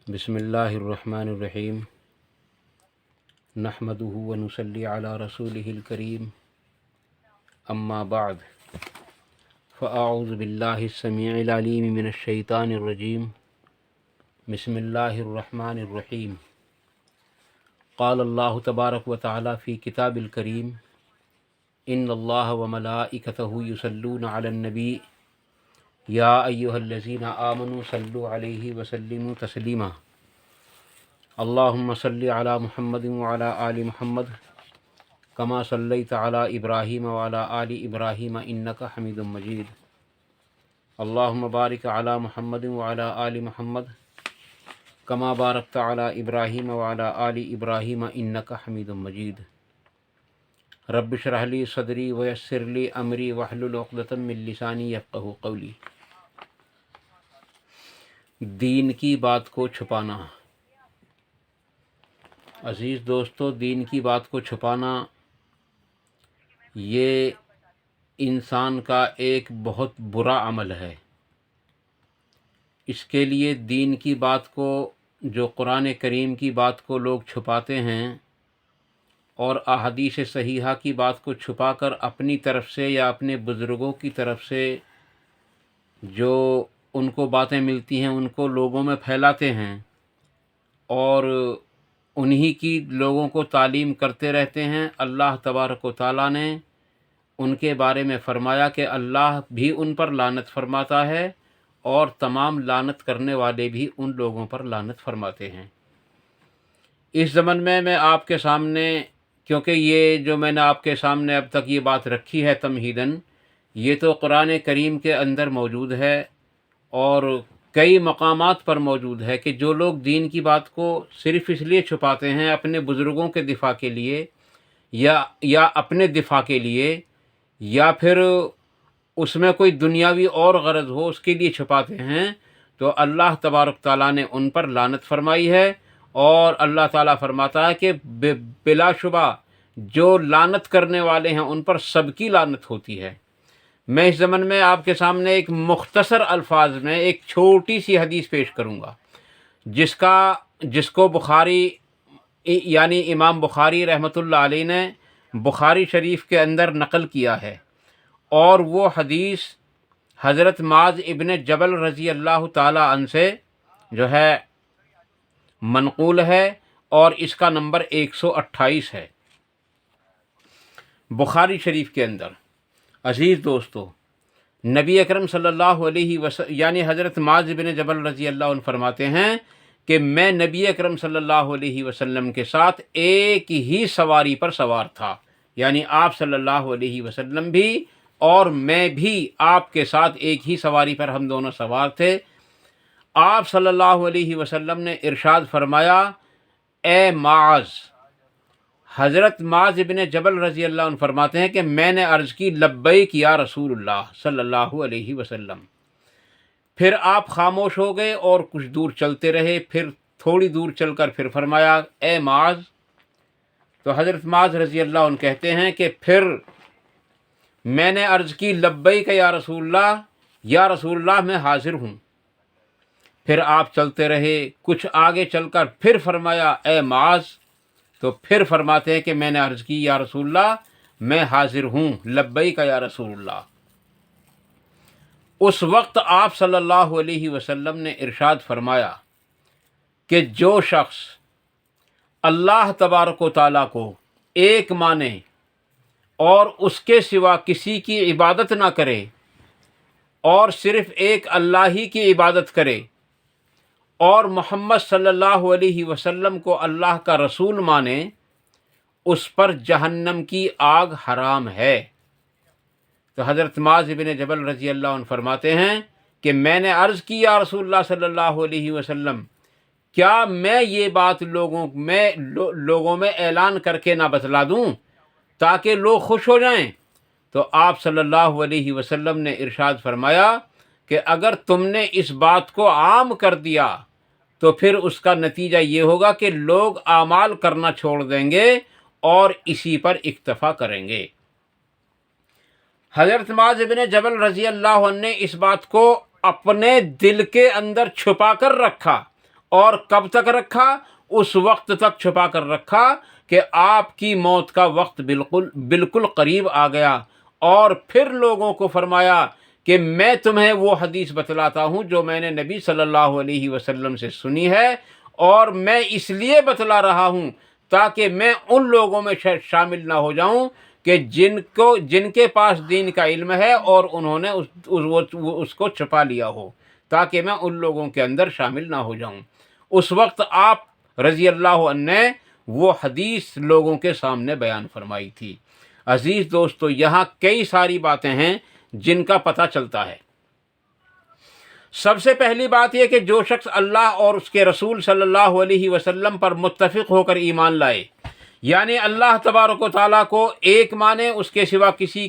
بسم اللہ الرحمن الرحیم نحمدہ ونصلی علی رسولہ الکریم اما بعد فاعوذ باللہ السمیع العلیم من الشیطان الرجیم بسم اللہ الرحمن الرحیم قال اللہ تبارک و تعالی فی کتاب الکریم ان اللہ وملائکتہ یصلون علی النبی یا ایہا الذین آمنوا صلوا علیہ وسلموا تسلیما اللہم صلی علی محمد وعلی آل محمد کما صلیت علی ابراہیم وعلی آل ابراہیم انکا حمید مجید اللہم بارک علی محمد وعلی آل محمد کما بارکت علی ابراہیم وعلی آل ابراہیم انکا حمید مجید رب اشرح لی صدری ویسر لی امری واحلل عقدۃ من لسانی یفقہوا قولی۔ دین کی بات کو چھپانا۔ عزیز دوستو، دین کی بات کو چھپانا یہ انسان کا ایک بہت برا عمل ہے۔ اس کے لیے دین کی بات کو، جو قرآن کریم کی بات کو لوگ چھپاتے ہیں اور احادیث صحیحہ کی بات کو چھپا کر اپنی طرف سے یا اپنے بزرگوں کی طرف سے جو ان کو باتیں ملتی ہیں ان کو لوگوں میں پھیلاتے ہیں اور انہی کی لوگوں کو تعلیم کرتے رہتے ہیں۔ اللہ تبارک و تعالیٰ نے ان کے بارے میں فرمایا کہ اللہ بھی ان پر لعنت فرماتا ہے اور تمام لعنت کرنے والے بھی ان لوگوں پر لعنت فرماتے ہیں۔ اس ضمن میں آپ کے سامنے، کیونکہ یہ جو میں نے آپ کے سامنے اب تک یہ بات رکھی ہے تمہیداً، یہ تو قرآن کریم کے اندر موجود ہے اور کئی مقامات پر موجود ہے کہ جو لوگ دین کی بات کو صرف اس لیے چھپاتے ہیں اپنے بزرگوں کے دفاع کے لیے یا اپنے دفاع کے لیے، یا پھر اس میں کوئی دنیاوی اور غرض ہو اس کے لیے چھپاتے ہیں، تو اللہ تبارک تعالیٰ نے ان پر لعنت فرمائی ہے۔ اور اللہ تعالیٰ فرماتا ہے کہ بلا شبہ جو لعنت کرنے والے ہیں ان پر سب کی لعنت ہوتی ہے۔ میں اس زمن میں آپ کے سامنے ایک مختصر الفاظ میں ایک چھوٹی سی حدیث پیش کروں گا جس کو بخاری یعنی امام بخاری رحمۃ اللہ علیہ نے بخاری شریف کے اندر نقل کیا ہے، اور وہ حدیث حضرت معاذ ابن جبل رضی اللہ تعالی عنہ سے جو ہے منقول ہے، اور اس کا نمبر 128 ہے بخاری شریف کے اندر۔ عزیز دوستو، نبی اکرم صلی اللہ علیہ وسلم یعنی حضرت معاذ بن جبل رضی اللہ عنہ فرماتے ہیں کہ میں نبی اکرم صلی اللہ علیہ وسلم کے ساتھ ایک ہی سواری پر سوار تھا، یعنی آپ صلی اللہ علیہ وسلم بھی اور میں بھی آپ کے ساتھ ایک ہی سواری پر ہم دونوں سوار تھے۔ آپ صلی اللہ علیہ وسلم نے ارشاد فرمایا، اے معاذ۔ حضرت معاذ بن جبل رضی اللہ عنہ فرماتے ہیں کہ میں نے عرض کی، لبیک یا رسول اللہ صلی اللہ علیہ وسلم۔ پھر آپ خاموش ہو گئے اور کچھ دور چلتے رہے، پھر تھوڑی دور چل کر پھر فرمایا، اے معاذ۔ تو حضرت معاذ رضی اللہ عنہ کہتے ہیں کہ پھر میں نے عرض کی، لبیک یا رسول اللہ، یا رسول اللہ میں حاضر ہوں۔ پھر آپ چلتے رہے، کچھ آگے چل کر پھر فرمایا، اے معاذ۔ تو پھر فرماتے ہیں کہ میں نے عرض کی، یا رسول اللہ میں حاضر ہوں، لبیک یا رسول اللہ۔ اس وقت آپ صلی اللہ علیہ وسلم نے ارشاد فرمایا کہ جو شخص اللہ تبارک و تعالیٰ کو ایک مانے اور اس کے سوا کسی کی عبادت نہ کرے اور صرف ایک اللہ ہی کی عبادت کرے اور محمد صلی اللہ علیہ وسلم کو اللہ کا رسول مانے، اس پر جہنم کی آگ حرام ہے۔ تو حضرت معاذ بن جبل رضی اللہ عنہ فرماتے ہیں کہ میں نے عرض کی، یا رسول اللہ صلی اللہ علیہ وسلم، کیا میں یہ بات لوگوں میں اعلان کر کے نہ بتلا دوں تاکہ لوگ خوش ہو جائیں؟ تو آپ صلی اللہ علیہ وسلم نے ارشاد فرمایا کہ اگر تم نے اس بات کو عام کر دیا تو پھر اس کا نتیجہ یہ ہوگا کہ لوگ اعمال کرنا چھوڑ دیں گے اور اسی پر اکتفا کریں گے۔ حضرت معاذ بن جبل رضی اللہ عنہ نے اس بات کو اپنے دل کے اندر چھپا کر رکھا اور کب تک رکھا؟ اس وقت تک چھپا کر رکھا کہ آپ کی موت کا وقت بالکل قریب آ گیا، اور پھر لوگوں کو فرمایا کہ میں تمہیں وہ حدیث بتلاتا ہوں جو میں نے نبی صلی اللہ علیہ وسلم سے سنی ہے، اور میں اس لیے بتلا رہا ہوں تاکہ میں ان لوگوں میں شامل نہ ہو جاؤں کہ جن کے پاس دین کا علم ہے اور انہوں نے اس کو چھپا لیا ہو، تاکہ میں ان لوگوں کے اندر شامل نہ ہو جاؤں۔ اس وقت آپ رضی اللہ عنہ نے وہ حدیث لوگوں کے سامنے بیان فرمائی تھی۔ عزیز دوستو، یہاں کئی ساری باتیں ہیں جن کا پتہ چلتا ہے۔ سب سے پہلی بات یہ کہ جو شخص اللہ اور اس کے رسول صلی اللہ علیہ وسلم پر متفق ہو کر ایمان لائے، یعنی اللہ تبارک و تعالیٰ کو ایک مانے، اس کے سوا کسی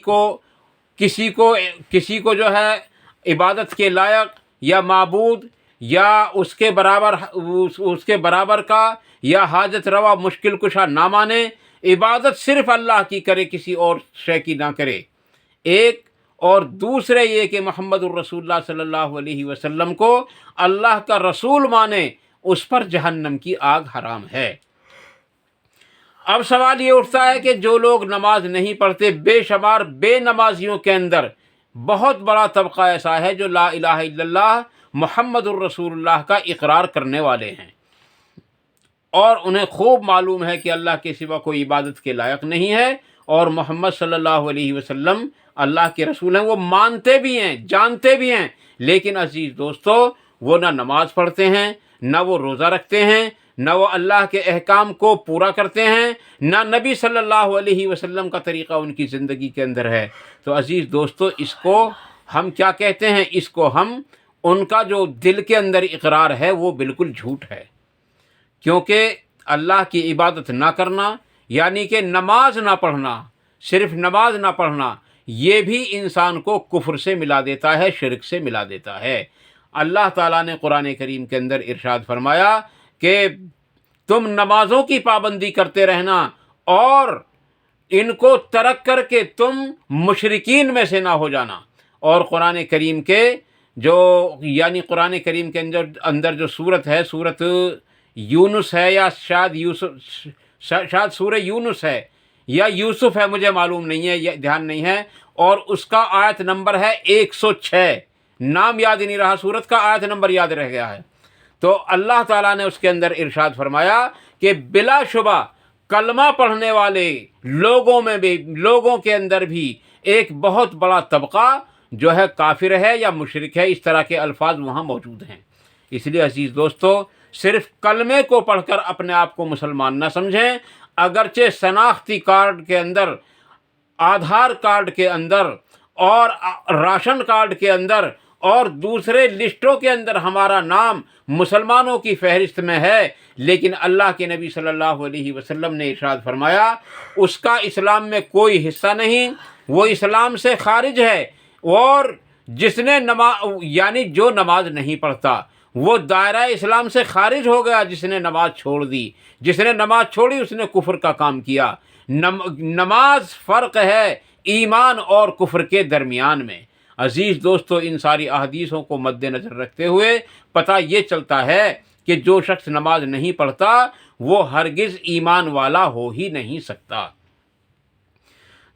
کو جو ہے عبادت کے لائق یا معبود یا اس کے برابر کا یا حاجت روا مشکل کشا نہ مانے، عبادت صرف اللہ کی کرے، کسی اور شے کی نہ کرے، ایک۔ اور دوسرے یہ کہ محمد الرسول اللہ صلی اللہ علیہ وسلم کو اللہ کا رسول مانے، اس پر جہنم کی آگ حرام ہے۔ اب سوال یہ اٹھتا ہے کہ جو لوگ نماز نہیں پڑھتے، بے شمار بے نمازیوں کے اندر بہت بڑا طبقہ ایسا ہے جو لا الہ الا اللہ محمد الرسول اللہ کا اقرار کرنے والے ہیں، اور انہیں خوب معلوم ہے کہ اللہ کے سوا کوئی عبادت کے لائق نہیں ہے، اور محمد صلی اللہ علیہ وسلم اللہ کے رسول ہیں، وہ مانتے بھی ہیں، جانتے بھی ہیں، لیکن عزیز دوستو، وہ نہ نماز پڑھتے ہیں، نہ وہ روزہ رکھتے ہیں، نہ وہ اللہ کے احکام کو پورا کرتے ہیں، نہ نبی صلی اللہ علیہ وسلم کا طریقہ ان کی زندگی کے اندر ہے۔ تو عزیز دوستو، اس کو ہم کیا کہتے ہیں؟ اس کو ہم ان کا جو دل کے اندر اقرار ہے وہ بالکل جھوٹ ہے، کیونکہ اللہ کی عبادت نہ کرنا، یعنی کہ نماز نہ پڑھنا، صرف نماز نہ پڑھنا، یہ بھی انسان کو کفر سے ملا دیتا ہے، شرک سے ملا دیتا ہے۔ اللہ تعالیٰ نے قرآن کریم کے اندر ارشاد فرمایا کہ تم نمازوں کی پابندی کرتے رہنا اور ان کو ترک کر کے تم مشرکین میں سے نہ ہو جانا۔ اور قرآن کریم کے اندر جو صورت ہے، صورت یونس ہے، یا شاید سورہ یونس ہے یا یوسف ہے، مجھے معلوم نہیں ہے، یہ دھیان نہیں ہے، اور اس کا آیت نمبر ہے 106، نام یاد ہی نہیں رہا سورت کا، آیت نمبر یاد رہ گیا ہے۔ تو اللہ تعالیٰ نے اس کے اندر ارشاد فرمایا کہ بلا شبہ کلمہ پڑھنے والے لوگوں کے اندر بھی ایک بہت بڑا طبقہ جو ہے کافر ہے یا مشرک ہے، اس طرح کے الفاظ وہاں موجود ہیں۔ اس لیے عزیز دوستو، صرف کلمے کو پڑھ کر اپنے آپ کو مسلمان نہ سمجھیں، اگرچہ شناختی کارڈ کے اندر، آدھار کارڈ کے اندر اور راشن کارڈ کے اندر اور دوسرے لسٹوں کے اندر ہمارا نام مسلمانوں کی فہرست میں ہے، لیکن اللہ کے نبی صلی اللہ علیہ وسلم نے ارشاد فرمایا اس کا اسلام میں کوئی حصہ نہیں، وہ اسلام سے خارج ہے۔ اور جس نے یعنی جو نماز نہیں پڑھتا وہ دائرہ اسلام سے خارج ہو گیا، جس نے نماز چھوڑ دی، جس نے نماز چھوڑی اس نے کفر کا کام کیا۔ نماز فرق ہے ایمان اور کفر کے درمیان میں۔ عزیز دوستو، ان ساری احادیثوں کو مد نظر رکھتے ہوئے پتہ یہ چلتا ہے کہ جو شخص نماز نہیں پڑھتا وہ ہرگز ایمان والا ہو ہی نہیں سکتا۔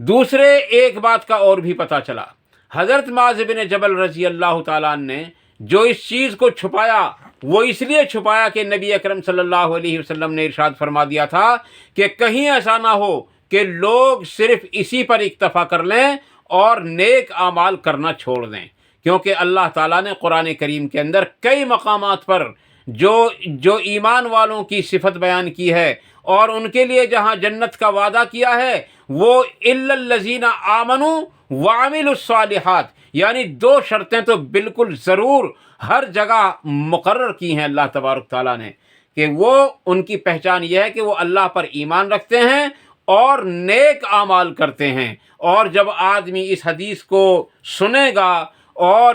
دوسرے ایک بات کا اور بھی پتہ چلا، حضرت معاذ بن جبل رضی اللہ تعالیٰ عنہ نے جو اس چیز کو چھپایا، وہ اس لیے چھپایا کہ نبی اکرم صلی اللہ علیہ وسلم نے ارشاد فرما دیا تھا کہ کہیں ایسا نہ ہو کہ لوگ صرف اسی پر اکتفا کر لیں اور نیک اعمال کرنا چھوڑ دیں، کیونکہ اللہ تعالیٰ نے قرآن کریم کے اندر کئی مقامات پر جو ایمان والوں کی صفت بیان کی ہے اور ان کے لیے جہاں جنت کا وعدہ کیا ہے، وہ الا الذین آمنوا وعملوا الصالحات، یعنی دو شرطیں تو بالکل ضرور ہر جگہ مقرر کی ہیں اللہ تبارک تعالیٰ نے، کہ وہ ان کی پہچان یہ ہے کہ وہ اللہ پر ایمان رکھتے ہیں اور نیک اعمال کرتے ہیں۔ اور جب آدمی اس حدیث کو سنے گا اور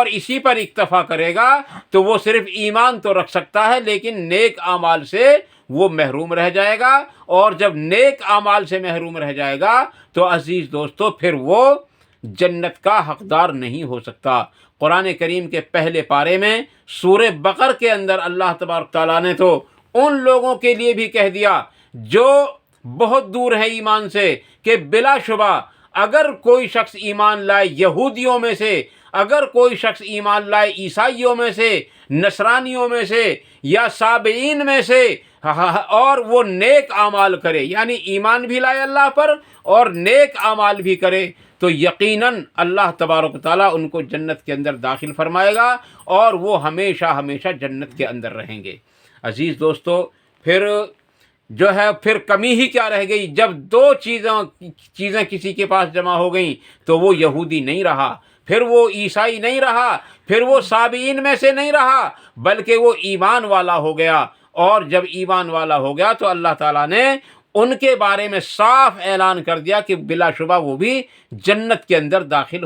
اسی پر اکتفا کرے گا تو وہ صرف ایمان تو رکھ سکتا ہے لیکن نیک اعمال سے وہ محروم رہ جائے گا، اور جب نیک اعمال سے محروم رہ جائے گا تو عزیز دوستو پھر وہ جنت کا حقدار نہیں ہو سکتا۔ قرآن کریم کے پہلے پارے میں سورہ بقر کے اندر اللہ تبارک تعالیٰ نے تو ان لوگوں کے لیے بھی کہہ دیا جو بہت دور ہے ایمان سے کہ بلا شبہ اگر کوئی شخص ایمان لائے یہودیوں میں سے، اگر کوئی شخص ایمان لائے عیسائیوں میں سے، نصرانیوں میں سے یا سابعین میں سے، اور وہ نیک اعمال کرے، یعنی ایمان بھی لائے اللہ پر اور نیک اعمال بھی کرے، تو یقیناً اللہ تبارک و تعالیٰ ان کو جنت کے اندر داخل فرمائے گا اور وہ ہمیشہ ہمیشہ جنت کے اندر رہیں گے۔ عزیز دوستو، پھر کمی ہی کیا رہ گئی؟ جب دو چیزیں کسی کے پاس جمع ہو گئیں تو وہ یہودی نہیں رہا، پھر وہ عیسائی نہیں رہا، پھر وہ سابعین میں سے نہیں رہا، بلکہ وہ ایمان والا ہو گیا۔ اور جب ایمان والا ہو گیا تو اللہ تعالیٰ نے ان کے بارے میں صاف اعلان کر دیا کہ بلا شبہ وہ بھی جنت کے اندر داخل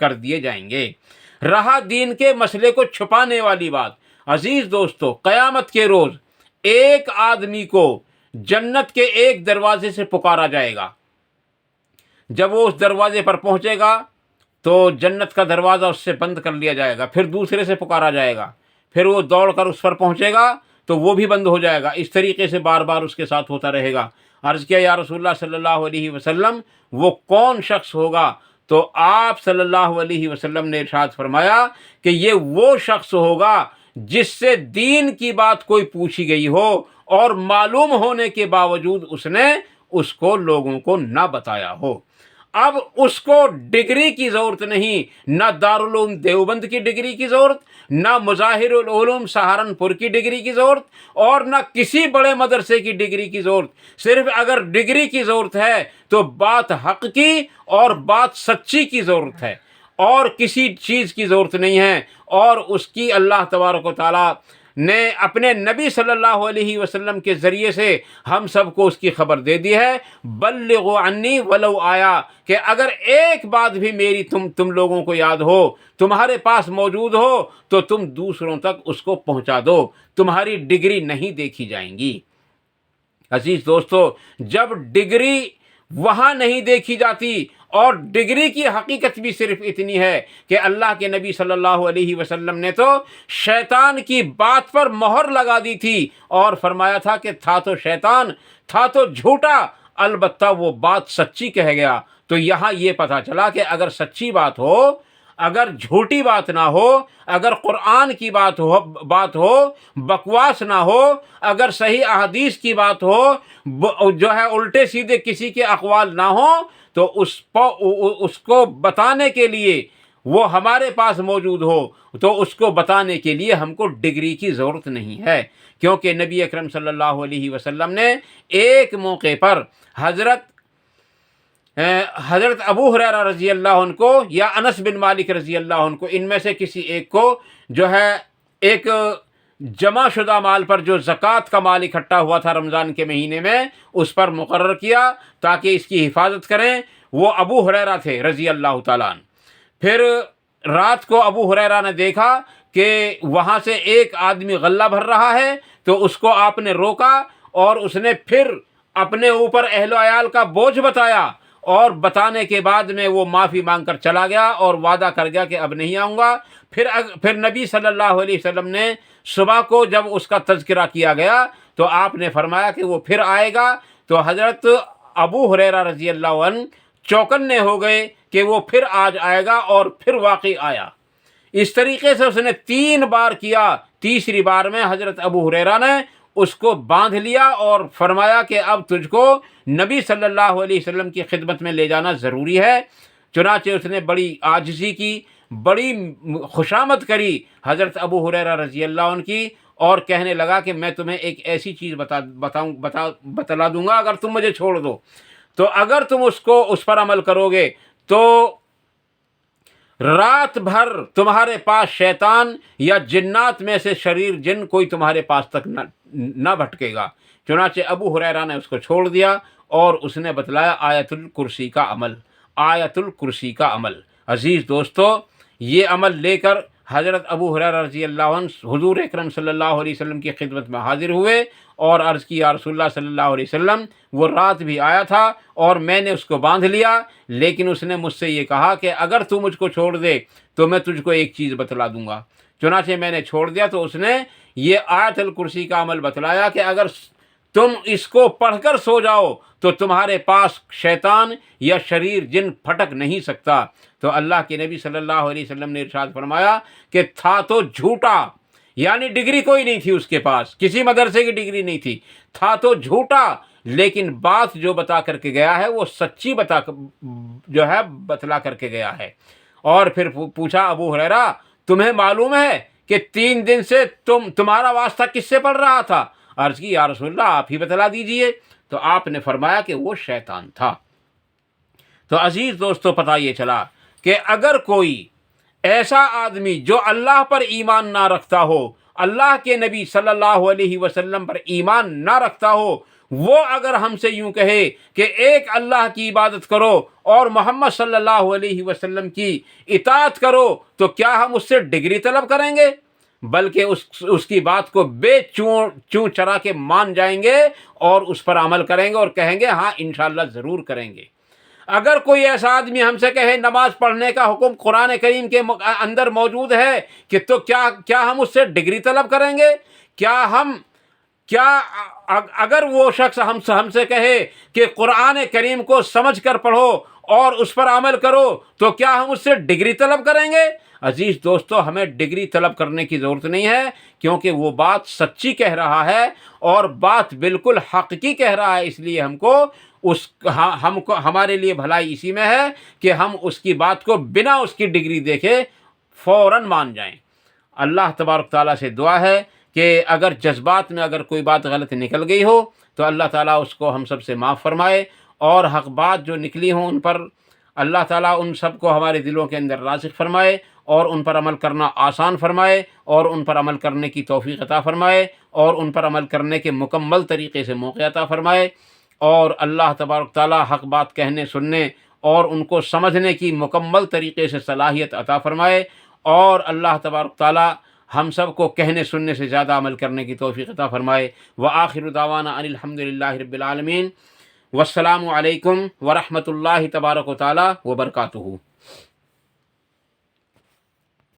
کر دیے جائیں گے۔ رہا دین کے مسئلے کو چھپانے والی بات، عزیز دوستو، قیامت کے روز ایک آدمی کو جنت کے ایک دروازے سے پکارا جائے گا۔ جب وہ اس دروازے پر پہنچے گا تو جنت کا دروازہ اس سے بند کر لیا جائے گا، پھر دوسرے سے پکارا جائے گا، پھر وہ دوڑ کر اس پر پہنچے گا تو وہ بھی بند ہو جائے گا۔ اس طریقے سے بار بار اس کے ساتھ ہوتا رہے گا۔ عرض کیا یا رسول اللہ صلی اللہ علیہ وسلم وہ کون شخص ہوگا؟ تو آپ صلی اللہ علیہ وسلم نے ارشاد فرمایا کہ یہ وہ شخص ہوگا جس سے دین کی بات کوئی پوچھی گئی ہو اور معلوم ہونے کے باوجود اس نے اس کو لوگوں کو نہ بتایا ہو۔ اب اس کو ڈگری کی ضرورت نہیں، نہ دارالعلوم دیوبند کی ڈگری کی ضرورت، نہ مظاہر العلوم سہارنپور کی ڈگری کی ضرورت، اور نہ کسی بڑے مدرسے کی ڈگری کی ضرورت۔ صرف اگر ڈگری کی ضرورت ہے تو بات حق کی اور بات سچی کی ضرورت ہے، اور کسی چیز کی ضرورت نہیں ہے۔ اور اس کی اللہ تبارک و تعالیٰ نے اپنے نبی صلی اللہ علیہ وسلم کے ذریعے سے ہم سب کو اس کی خبر دے دی ہے، بلغوا عنی ولو آیا، کہ اگر ایک بات بھی میری تم لوگوں کو یاد ہو، تمہارے پاس موجود ہو، تو تم دوسروں تک اس کو پہنچا دو، تمہاری ڈگری نہیں دیکھی جائیں گی۔ عزیز دوستو، جب ڈگری وہاں نہیں دیکھی جاتی، اور ڈگری کی حقیقت بھی صرف اتنی ہے کہ اللہ کے نبی صلی اللہ علیہ وسلم نے تو شیطان کی بات پر مہر لگا دی تھی اور فرمایا تھا کہ تھا تو شیطان، تھا تو جھوٹا، البتہ وہ بات سچی کہہ گیا۔ تو یہاں یہ پتہ چلا کہ اگر سچی بات ہو، اگر جھوٹی بات نہ ہو، اگر قرآن کی بات ہو، بکواس نہ ہو، اگر صحیح احادیث کی بات ہو، الٹے سیدھے کسی کے اقوال نہ ہوں، تو اس کو بتانے کے لیے وہ ہمارے پاس موجود ہو، تو اس کو بتانے کے لیے ہم کو ڈگری کی ضرورت نہیں ہے، کیونکہ نبی اکرم صلی اللہ علیہ وسلم نے ایک موقع پر حضرت ابو ہریرہ رضی اللہ عنہ کو یا انس بن مالک رضی اللہ عنہ کو، ان میں سے کسی ایک کو ایک جمع شدہ مال پر جو زکوٰۃ کا مال اکٹھا ہوا تھا رمضان کے مہینے میں، اس پر مقرر کیا تاکہ اس کی حفاظت کریں۔ وہ ابو ہریرہ تھے رضی اللہ تعالیٰ عنہ۔ پھر رات کو ابو ہریرہ نے دیکھا کہ وہاں سے ایک آدمی غلہ بھر رہا ہے، تو اس کو آپ نے روکا اور اس نے پھر اپنے اوپر اہل و عیال کا بوجھ بتایا، اور بتانے کے بعد میں وہ معافی مانگ کر چلا گیا اور وعدہ کر گیا کہ اب نہیں آؤں گا۔ پھر نبی صلی اللہ علیہ وسلم نے صبح کو جب اس کا تذکرہ کیا گیا تو آپ نے فرمایا کہ وہ پھر آئے گا، تو حضرت ابو ہریرہ رضی اللہ عنہ چوکنے ہو گئے کہ وہ پھر آج آئے گا، اور پھر واقعی آیا۔ اس طریقے سے اس نے 3 بار کیا۔ تیسری بار میں حضرت ابو ہریرہ نے اس کو باندھ لیا اور فرمایا کہ اب تجھ کو نبی صلی اللہ علیہ وسلم کی خدمت میں لے جانا ضروری ہے۔ چنانچہ اس نے بڑی عاجزی کی، بڑی خوشامد کری حضرت ابو ہریرہ رضی اللہ عنہ کی، اور کہنے لگا کہ میں تمہیں ایک ایسی چیز بتلا دوں گا اگر تم مجھے چھوڑ دو، تو اگر تم اس پر عمل کرو گے تو رات بھر تمہارے پاس شیطان یا جنات میں سے شریر جن کوئی تمہارے پاس تک نہ بھٹکے گا۔ چنانچہ ابو ہریرہ نے اس کو چھوڑ دیا اور اس نے بتلایا آیت الکرسی کا عمل۔ عزیز دوستو، یہ عمل لے کر حضرت ابو ہریرہ رضی اللہ عنہ حضور اکرم صلی اللہ علیہ وسلم کی خدمت میں حاضر ہوئے اور عرض کی یا رسول اللہ صلی اللہ علیہ وسلم وہ رات بھی آیا تھا اور میں نے اس کو باندھ لیا، لیکن اس نے مجھ سے یہ کہا کہ اگر تو مجھ کو چھوڑ دے تو میں تجھ کو ایک چیز بتلا دوں گا۔ چنانچہ میں نے چھوڑ دیا تو اس نے یہ آیت الکرسی کا عمل بتلایا کہ اگر تم اس کو پڑھ کر سو جاؤ تو تمہارے پاس شیطان یا شریر جن پھٹک نہیں سکتا۔ تو اللہ کے نبی صلی اللہ علیہ وسلم نے ارشاد فرمایا کہ تھا تو جھوٹا، یعنی ڈگری کوئی نہیں تھی اس کے پاس، کسی مدرسے کی ڈگری نہیں تھی، تھا تو جھوٹا، لیکن بات جو بتا کر کے گیا ہے وہ سچی بتلا کر کے گیا ہے۔ اور پھر پوچھا ابو ہریرہ تمہیں معلوم ہے کہ 3 دن سے تمہارا واسطہ کس سے پڑ رہا تھا؟ عرض کی یا رسول اللہ آپ ہی بتلا دیجئے۔ تو آپ نے فرمایا کہ وہ شیطان تھا۔ تو عزیز دوستو پتہ یہ چلا کہ اگر کوئی ایسا آدمی جو اللہ پر ایمان نہ رکھتا ہو، اللہ کے نبی صلی اللہ علیہ وسلم پر ایمان نہ رکھتا ہو، وہ اگر ہم سے یوں کہے کہ ایک اللہ کی عبادت کرو اور محمد صلی اللہ علیہ وسلم کی اطاعت کرو، تو کیا ہم اس سے ڈگری طلب کریں گے؟ بلکہ اس کی بات کو بے چوں چرا کے مان جائیں گے اور اس پر عمل کریں گے اور کہیں گے ہاں انشاءاللہ ضرور کریں گے۔ اگر کوئی ایسا آدمی ہم سے کہے نماز پڑھنے کا حکم قرآن کریم کے اندر موجود ہے کہ تو کیا ہم اس سے ڈگری طلب کریں گے؟ اگر وہ شخص ہم سے کہے کہ قرآن کریم کو سمجھ کر پڑھو اور اس پر عمل کرو تو کیا ہم اس سے ڈگری طلب کریں گے؟ عزیز دوستو ہمیں ڈگری طلب کرنے کی ضرورت نہیں ہے، کیونکہ وہ بات سچی کہہ رہا ہے اور بات بالکل حق کی کہہ رہا ہے۔ اس لیے ہمارے لیے بھلائی اسی میں ہے کہ ہم اس کی بات کو بنا اس کی ڈگری دیکھے فوراً مان جائیں۔ اللہ تبارک تعالیٰ سے دعا ہے کہ اگر جذبات میں اگر کوئی بات غلط نکل گئی ہو تو اللہ تعالیٰ اس کو ہم سب سے معاف فرمائے، اور حق بات جو نکلی ہوں ان پر اللہ تعالیٰ ان سب کو ہمارے دلوں کے اندر راسخ فرمائے اور ان پر عمل کرنا آسان فرمائے اور ان پر عمل کرنے کی توفیق عطا فرمائے اور ان پر عمل کرنے کے مکمل طریقے سے موقع عطا فرمائے، اور اللہ تبارک تعالیٰ حق بات کہنے سننے اور ان کو سمجھنے کی مکمل طریقے سے صلاحیت عطا فرمائے، اور اللہ تبارک تعالیٰ ہم سب کو کہنے سننے سے زیادہ عمل کرنے کی توفیق عطا فرمائے۔ وآخر دعوانا ان الحمدللہ رب العالمین، والسلام علیکم ورحمۃ اللہ تبارک و تعالیٰ وبرکاتہ۔